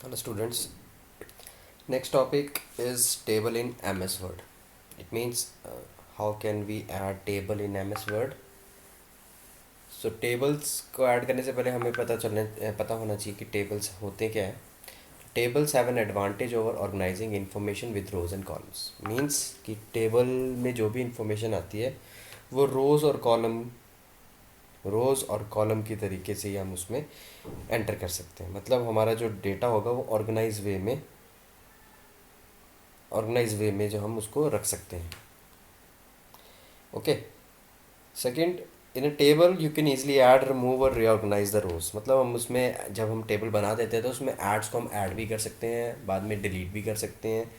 Hello students, next topic is table in MS Word. It means how can we add table in MS Word. So tables को add करने से पहले हमें पता होना चाहिए कि tables होते क्या है. Tables have an advantage over organizing information with rows and columns. Means कि table में जो भी information आती है वो रोज़ और कॉलम की तरीके से ही हम उसमें एंटर कर सकते हैं. मतलब हमारा जो डेटा होगा वो ऑर्गेनाइज वे में जो हम उसको रख सकते हैं. Okay. Second, in a table you can easily add, remove और रीऑर्गेनाइज द रोज. मतलब हम उसमें जब हम टेबल बना देते हैं तो उसमें एड्स को हम ऐड भी कर सकते हैं, बाद में डिलीट भी कर सकते हैं,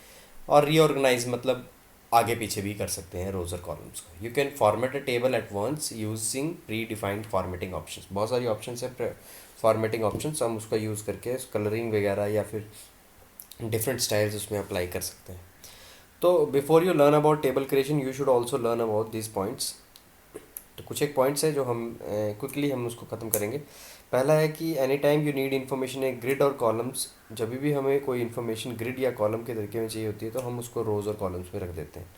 और रीऑर्गेनाइज मतलब आगे पीछे भी कर सकते हैं रोज और कॉलम्स को. You can format a table at once using predefined formatting options. बहुत सारी ऑप्शंस है फॉर्मेटिंग ऑप्शंस, हम उसका यूज़ करके कलरिंग वगैरह या फिर डिफरेंट स्टाइल्स उसमें अप्लाई कर सकते हैं. तो before you learn about table creation you should also learn about this points. तो कुछ एक पॉइंट्स है जो हम क्विकली हम उसको ख़त्म करेंगे. पहला है कि any time you need information a grid और कॉलम्स. जब भी हमें कोई इन्फॉर्मेशन ग्रिड या कॉलम के तरीके में चाहिए होती है तो हम उसको रोज़ और कॉलम्स में रख देते हैं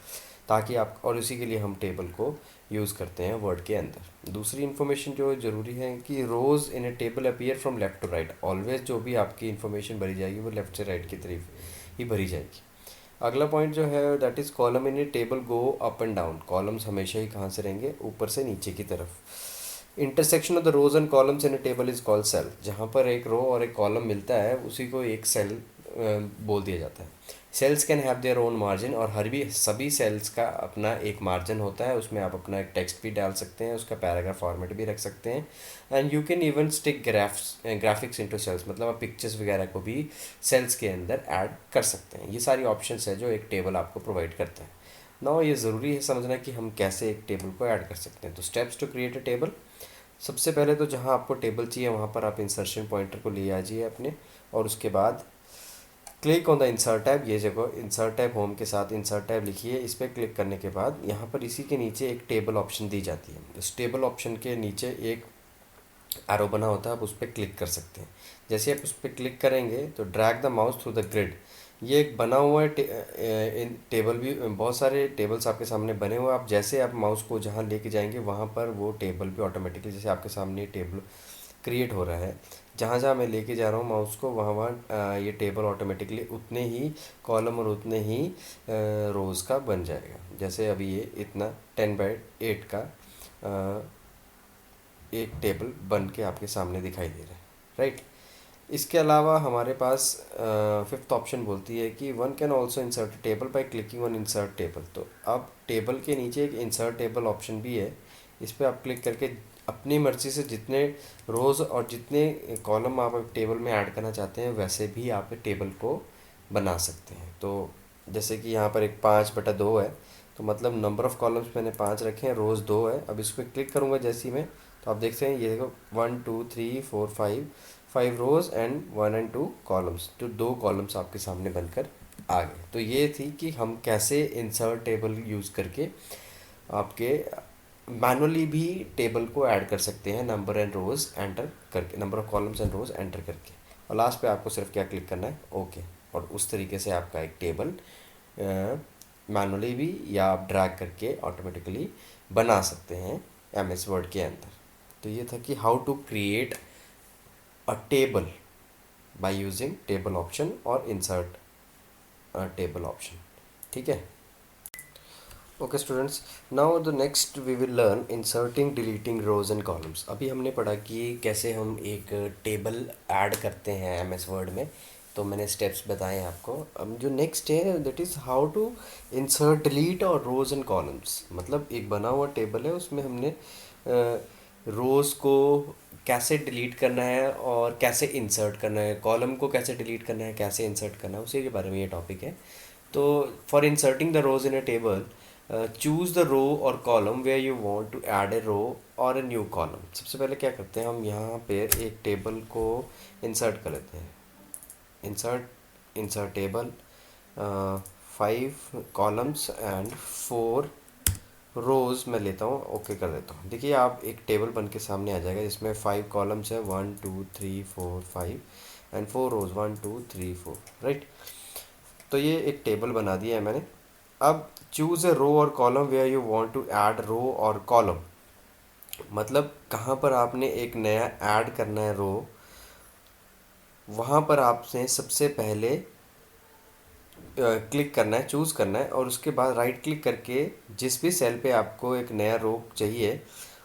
ताकि आप, और इसी के लिए हम टेबल को यूज़ करते हैं वर्ड के अंदर. दूसरी इन्फॉर्मेशन जो ज़रूरी है कि rows in a table appear from left to right. Always जो भी आपकी इन्फॉर्मेशन भरी जाएगी वो लेफ़्ट से राइट की तरफ ही भरी जाएगी. अगला पॉइंट जो है that is column in a table go up and down. Columns हमेशा ही कहाँ से रहेंगे, ऊपर से नीचे की तरफ. Intersection of the rows and columns in a table is called cell. जहाँ पर एक रो और एक कॉलम मिलता है उसी को एक सेल बोल दिया जाता है. Cells can have their own margin. और हर भी सभी सेल्स का अपना एक मार्जिन होता है, उसमें आप अपना एक टेक्स्ट भी डाल सकते हैं, उसका पैराग्राफ फॉर्मेट भी रख सकते हैं. And you can even stick graphics into cells. मतलब आप पिक्चर्स वगैरह को भी सेल्स के अंदर ऐड कर सकते हैं. ये सारी ऑप्शंस है जो एक टेबल आपको प्रोवाइड करता है. नाउ ये ज़रूरी है समझना कि हम कैसे एक टेबल को ऐड कर सकते हैं. तो steps to create a table. सबसे पहले तो जहाँ आपको टेबल चाहिए वहाँ पर आप इंसर्शन पॉइंटर को ले आइए अपने, और उसके बाद click on the insert tab. ये जगह इंसर्ट टैब होम के साथ इंसर्ट टैब लिखिए. इस पर क्लिक करने के बाद यहाँ पर इसी के नीचे एक टेबल ऑप्शन दी जाती है. इस टेबल ऑप्शन के नीचे एक एरो बना होता है, आप उस पर क्लिक कर सकते हैं. जैसे आप उस पर क्लिक करेंगे तो drag the mouse through the grid. ये एक बना हुआ है इन टेबल भी, बहुत सारे टेबल्स आपके सामने बने हुए हैं. आप जैसे आप माउस को जहाँ लेके जाएंगे वहाँ पर वो टेबल भी ऑटोमेटिकली, जैसे आपके सामने टेबल क्रिएट हो रहा है, जहाँ जहाँ मैं लेके जा रहा हूँ माउस को वहाँ वहाँ ये टेबल ऑटोमेटिकली उतने ही कॉलम और उतने ही रोज़ का बन जाएगा. जैसे अभी ये इतना 10/8 का एक टेबल बन के आपके सामने दिखाई दे रहा है, राइट. इसके अलावा हमारे पास फिफ्थ ऑप्शन बोलती है कि one can also insert table by clicking on insert table. तो अब टेबल के नीचे एक इंसर्ट टेबल ऑप्शन भी है. इस पर आप क्लिक करके अपनी मर्ज़ी से जितने रोज़ और जितने कॉलम आप टेबल में ऐड करना चाहते हैं वैसे भी आप टेबल को बना सकते हैं. तो जैसे कि यहाँ पर एक 5/2 है, तो मतलब नंबर ऑफ़ कॉलम्स मैंने 5 रखे हैं, रोज़ 2 है. अब इस पर क्लिक करूँगा जैसे ही मैं, तो आप देख सकते हैं ये देखो 1 2 3 4 5 रोज़ एंड 1 एंड 2 कॉलम्स. तो 2 कॉलम्स आपके सामने बनकर आ गए. तो ये थी कि हम कैसे इंसर्ट टेबल यूज़ करके आपके मैनुअली भी टेबल को ऐड कर सकते हैं, नंबर एंड रोज़ एंटर करके, number of columns and rows enter करके. और लास्ट पे आपको सिर्फ क्या क्लिक करना है, ओके. और उस तरीके से आपका एक टेबल मैनुअली भी या आप ड्रैग करके ऑटोमेटिकली बना सकते हैं एम एस वर्ड के अंदर. तो ये था कि how to create a table by using table option और इंसर्ट टेबल ऑप्शन. ठीक है. Okay students, now the next we will learn inserting deleting rows and columns. अभी हमने पढ़ा कि कैसे हम एक टेबल ऐड करते हैं एम एस वर्ड में, तो मैंने स्टेप्स बताए आपको. अब जो नेक्स्ट है that is how to insert delete और रोज एंड कॉलम्स. मतलब एक बना हुआ टेबल है, उसमें हमने रोज़ को कैसे डिलीट करना है और कैसे इंसर्ट करना है, कॉलम को कैसे डिलीट करना है, कैसे इंसर्ट करना है, उसी के बारे में ये टॉपिक है. तो for inserting the rows in a table, choose the row और column where you want to add a row और ए न्यू कॉलम. सबसे पहले क्या करते हैं, हम यहाँ पे एक टेबल को इंसर्ट कर लेते हैं. इंसर्ट टेबल 5 कॉलम्स एंड 4 रोज़ मैं लेता हूँ, ओके कर देता हूँ। देखिए आप एक टेबल बन के सामने आ जाएगा जिसमें 5 कॉलम्स है, 1 2 3 4 5 एंड 4 रोज, 1 2 3 4, राइट। तो ये एक टेबल बना दिया है मैंने। अब चूज़ ए रो और column where you want to add row और कॉलम, मतलब कहाँ पर आपने एक नया ऐड करना है रो, वहाँ पर आपने सबसे पहले क्लिक करना है, चूज़ करना है, और उसके बाद राइट क्लिक करके जिस भी सेल पे आपको एक नया रो चाहिए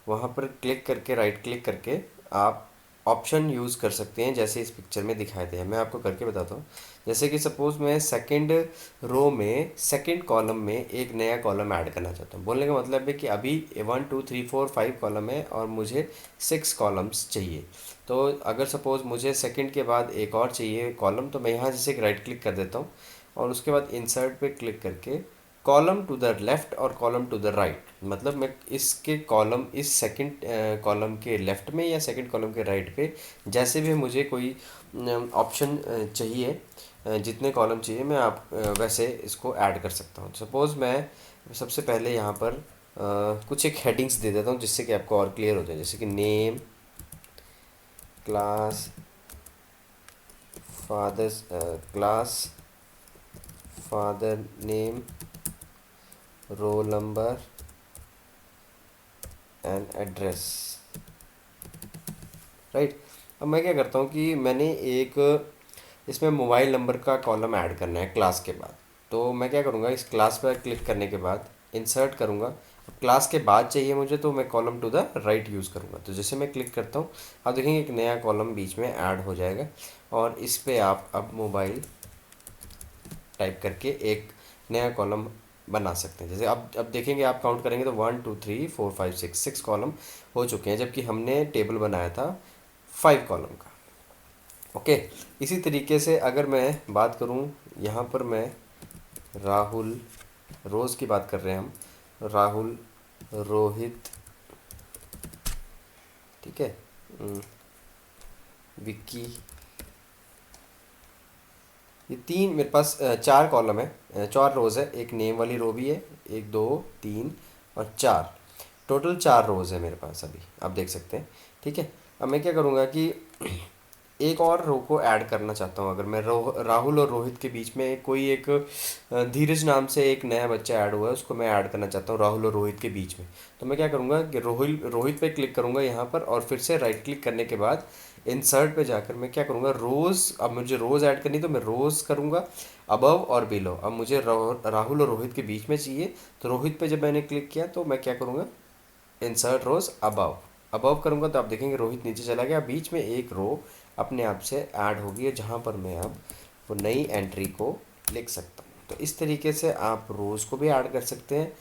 वहाँ पर क्लिक करके, राइट क्लिक करके आप ऑप्शन यूज़ कर सकते हैं जैसे इस पिक्चर में दिखाए दे हैं। मैं आपको करके बताता हूँ। जैसे कि सपोज़ मैं सेकंड रो में सेकंड कॉलम में एक नया कॉलम ऐड करना चाहता हूँ। बोलने का मतलब है कि अभी 1 2 3 4 5 कॉलम है और मुझे 6 कॉलम्स चाहिए। तो अगर सपोज़ मुझे सेकंड के बाद एक और चाहिए कॉलम, तो मैं यहाँ जैसे एक राइट क्लिक कर देता हूँ और उसके बाद इंसर्ट पे क्लिक करके कॉलम टू द लेफ़्ट और कॉलम टू द राइट, मतलब मैं इसके कॉलम इस सेकंड कॉलम के लेफ़्ट में या सेकंड कॉलम के राइट पे जैसे भी मुझे कोई ऑप्शन चाहिए, जितने कॉलम चाहिए मैं वैसे इसको ऐड कर सकता हूँ। सपोज़ मैं सबसे पहले यहाँ पर कुछ एक हेडिंग्स दे देता हूँ जिससे कि आपको और क्लियर हो जाए, जैसे कि name, class, father's class, father name, roll number and address, right. अब मैं क्या करता हूँ कि मैंने एक इसमें मोबाइल नंबर का कॉलम ऐड करना है क्लास के बाद। तो मैं क्या करूँगा, इस क्लास पर क्लिक करने के बाद इंसर्ट करूँगा। अब क्लास के बाद चाहिए मुझे तो मैं column to the right use करूँगा। तो जैसे मैं क्लिक करता हूँ आप देखेंगे एक नया कॉलम बीच में ऐड हो जाएगा और इस पर आप अब मोबाइल टाइप करके एक नया कॉलम बना सकते हैं। जैसे अब देखेंगे, आप काउंट करेंगे तो 1 2 3 4 5 6 6 कॉलम हो चुके हैं, जबकि हमने टेबल बनाया था 5 कॉलम का। ओके। इसी तरीके से अगर मैं बात करूं, यहाँ पर मैं राहुल, रोज़ की बात कर रहे हैं हम, राहुल, रोहित, ठीक है, विक्की, ये तीन मेरे पास 4 कॉलम है, 4 रोज़ है। एक नेम वाली रो भी है, 1 2 3 और 4, टोटल 4 रोज़ है मेरे पास अभी, आप देख सकते हैं। ठीक है। अब मैं क्या करूँगा कि एक और रो को ऐड करना चाहता हूँ। अगर मैं राहुल और रोहित के बीच में कोई एक धीरज नाम से एक नया बच्चा ऐड हुआ है, उसको मैं ऐड करना चाहता हूँ राहुल और रोहित के बीच में। तो मैं क्या करूँगा कि रोहित पे क्लिक करूँगा यहाँ पर और फिर से राइट क्लिक करने के बाद इंसर्ट पे जाकर मैं क्या करूँगा, रोज़, अब मुझे रोज़ ऐड करनी तो मैं रोज़ करूँगा, अबव और बिलो। अब मुझे राहुल और रोहित के बीच में चाहिए, तो रोहित पे जब मैंने क्लिक किया तो मैं क्या करूँगा, इंसर्ट रोज अबव, अबव करूँगा तो आप देखेंगे रोहित नीचे चला गया, बीच में एक रो अपने आप से ऐड होगी जहाँ पर मैं अब वो नई एंट्री को लिख सकता हूँ। तो इस तरीके से आप रोज़ को भी ऐड कर सकते हैं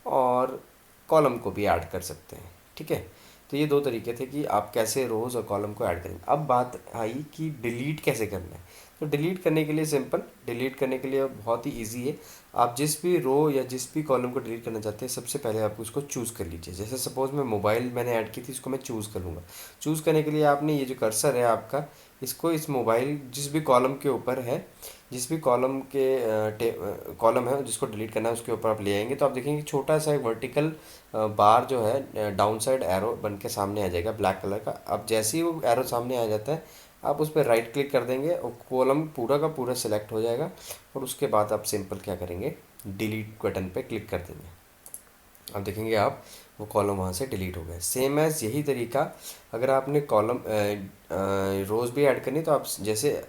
और कॉलम को भी ऐड कर सकते हैं। ठीक है। तो ये दो तरीके थे कि आप कैसे रोज़ और कॉलम को ऐड करेंगे। अब बात आई कि डिलीट कैसे करना है। तो डिलीट करने के लिए सिंपल, डिलीट करने के लिए बहुत ही इजी है। आप जिस भी रो या जिस भी कॉलम को डिलीट करना चाहते हैं सबसे पहले आप उसको चूज़ कर लीजिए। जैसे सपोज़ मैं मोबाइल मैंने ऐड की थी, इसको मैं चूज़ कर लूँगा। चूज़ करने के लिए आपने ये जो कर्सर है आपका, इसको इस मोबाइल जिस भी कॉलम के ऊपर है, जिस भी कॉलम के कॉलम है जिसको डिलीट करना है उसके ऊपर आप ले आएंगे तो आप देखेंगे छोटा सा एक वर्टिकल बार जो है डाउन साइड एरो बन के सामने आ जाएगा ब्लैक कलर का। अब जैसे ही वो एरो सामने आ जाता है आप उस पर राइट क्लिक कर देंगे और कॉलम पूरा का पूरा सिलेक्ट हो जाएगा और उसके बाद आप सिंपल क्या करेंगे, डिलीट बटन पे क्लिक कर देंगे। अब देखेंगे आप वो कॉलम वहाँ से डिलीट हो गए। सेम एज यही तरीका अगर आपने कॉलम रोज़ भी ऐड करनी तो आप जैसे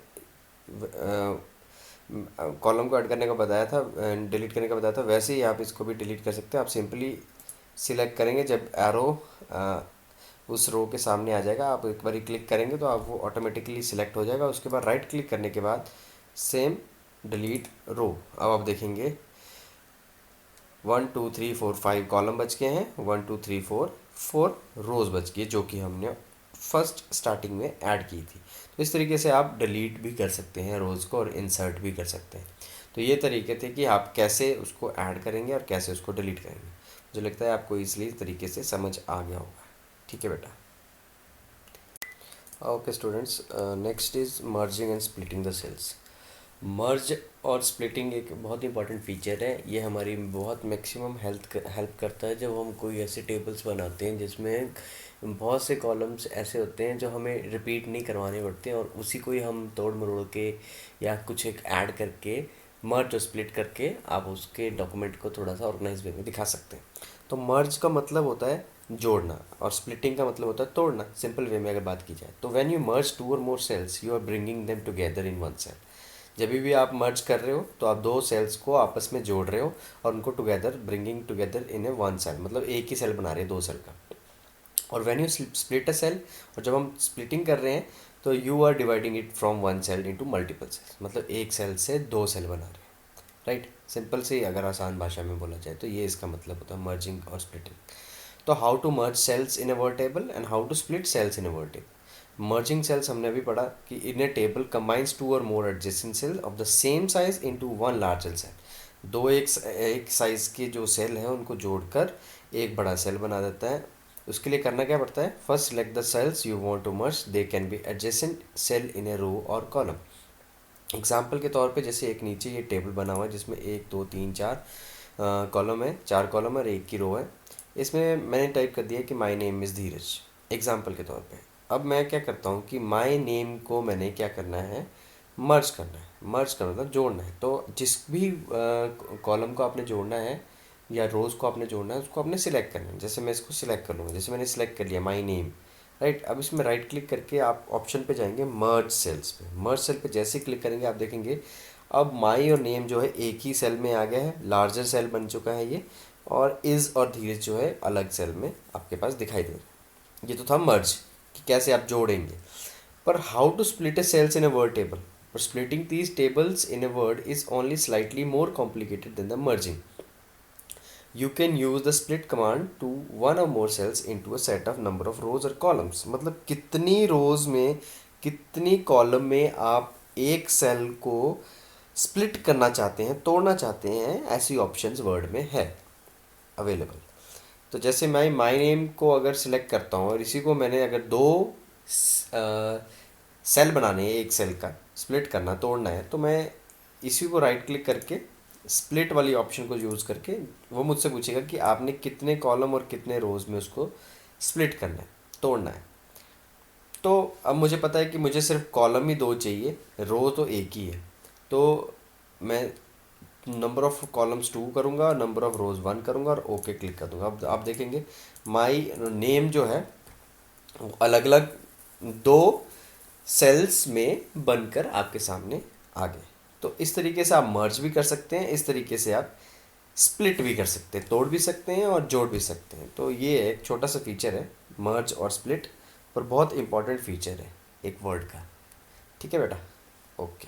कॉलम को ऐड करने का बताया था, डिलीट करने का बताया था, वैसे ही आप इसको भी डिलीट कर सकते हैं। आप सिंपली सिलेक्ट करेंगे, जब एरो उस रो के सामने आ जाएगा आप एक बार क्लिक करेंगे तो आप वो ऑटोमेटिकली सिलेक्ट हो जाएगा। उसके बाद राइट क्लिक करने के बाद सेम डिलीट रो। अब आप देखेंगे 1 2 3 4 5 कॉलम बच गए हैं, 1 2 3 4 4 रोज़ बच गई जो कि हमने फर्स्ट स्टार्टिंग में ऐड की थी। तो इस तरीके से आप डिलीट भी कर सकते हैं रोज़ को और इंसर्ट भी कर सकते हैं। तो ये तरीके थे कि आप कैसे उसको ऐड करेंगे और कैसे उसको डिलीट करेंगे। मुझे लगता है आपको इसलिए इस तरीके से समझ आ गया होगा। ठीक है बेटा। Okay students, next is merging and splitting the cells. Merge और स्प्लिटिंग एक बहुत इंपॉर्टेंट फीचर है। ये हमारी बहुत मैक्सिमम हेल्प करता है जब हम कोई ऐसे टेबल्स बनाते हैं जिसमें बहुत से कॉलम्स ऐसे होते हैं जो हमें रिपीट नहीं करवाने पड़ते हैं, और उसी को ही हम तोड़ मरोड़ के या कुछ एक ऐड करके मर्ज और स्प्लिट करके आप उसके डॉक्यूमेंट को थोड़ा सा ऑर्गेनाइज वे में दिखा सकते हैं। तो मर्ज का मतलब होता है जोड़ना और स्प्लिटिंग का मतलब होता है तोड़ना। सिंपल वे में अगर बात की जाए तो व्हेन यू मर्ज टू और more cells you are bringing them together in one cell. जब भी आप मर्ज कर रहे हो तो आप दो सेल्स को आपस में जोड़ रहे हो और उनको together bringing together in a one cell, मतलब एक ही सेल बना रहे हैं दो सेल का। और when you split a cell, और जब हम स्प्लिटिंग कर रहे हैं तो you are dividing it from one cell into multiple cells, मतलब एक सेल से दो सेल बना रहे हैं। राइट, सिंपल से अगर आसान भाषा में बोला जाए तो ये इसका मतलब होता है मर्जिंग और स्प्लिटिंग। तो how to merge cells in a word table and how to split cells in a word table. Merging cells हमने अभी पढ़ा कि in a table combines two और more adjacent cell of the same size into one larger cell. दो एक size के जो cell हैं उनको जोड़कर एक बड़ा सेल बना देता है। उसके लिए करना क्या पड़ता है, first select the cells you want to merge, they can be adjacent cell in a row और कॉलम। एग्जाम्पल के तौर पे जैसे एक नीचे ये टेबल बना हुआ है जिसमें एक दो तीन चार कॉलम है, चार कॉलम और एक की रो है। इसमें मैंने टाइप कर दिया कि my name is Dheeraj, example के तौर पे। अब मैं क्या करता हूँ कि माय नेम को मैंने क्या करना है, मर्ज करना है। मर्ज करना मतलब जोड़ना है। तो जिस भी कॉलम को आपने जोड़ना है या रोज़ को आपने जोड़ना है उसको आपने सिलेक्ट करना है। जैसे मैं इसको सिलेक्ट कर लूँगा, जैसे मैंने सिलेक्ट कर लिया माय नेम। राइट, अब इसमें राइट क्लिक करके आप ऑप्शन पे जाएंगे मर्ज सेल्स पे। मर्ज सेल पे जैसे ही क्लिक करेंगे आप देखेंगे अब माई और नेम जो है एक ही सेल में आ गया है, लार्जर सेल बन चुका है ये। और इज़ और धीरज जो है अलग सेल में आपके पास दिखाई दे रहा है। ये तो था मर्ज कि कैसे आप जोड़ेंगे। पर how to split a cells in a word table, पर splitting these tables in a word is only slightly more complicated than the merging. You can use the split command to one or more cells into a set of number of rows or columns। मतलब कितनी रोज में कितनी column में आप एक cell को split करना चाहते हैं, तोड़ना चाहते हैं, ऐसी ऑप्शंस वर्ड में है अवेलेबल। तो जैसे मैं माय नेम को अगर सिलेक्ट करता हूँ और इसी को मैंने अगर दो सेल बनाने हैं, एक सेल का स्प्लिट करना तोड़ना है, तो मैं इसी को राइट क्लिक करके स्प्लिट वाली ऑप्शन को यूज़ करके वो मुझसे पूछेगा कि आपने कितने कॉलम और कितने रोज़ में उसको स्प्लिट करना है, तोड़ना है। तो अब मुझे पता है कि मुझे सिर्फ कॉलम ही दो चाहिए, रो तो एक ही है। तो मैं नंबर ऑफ़ कॉलम्स टू करूँगा, नंबर ऑफ़ रोज़ वन करूँगा और ओके क्लिक कर दूँगा। अब आप देखेंगे माई नेम जो है अलग अलग दो सेल्स में बनकर आपके सामने आ गए। तो इस तरीके से आप मर्ज भी कर सकते हैं, इस तरीके से आप स्प्लिट भी कर सकते हैं, तोड़ भी सकते हैं और जोड़ भी सकते हैं। तो ये एक छोटा सा फीचर है मर्ज और स्प्लिट, पर बहुत इंपॉर्टेंट फीचर है एक वर्ड का। ठीक है बेटा, ओके।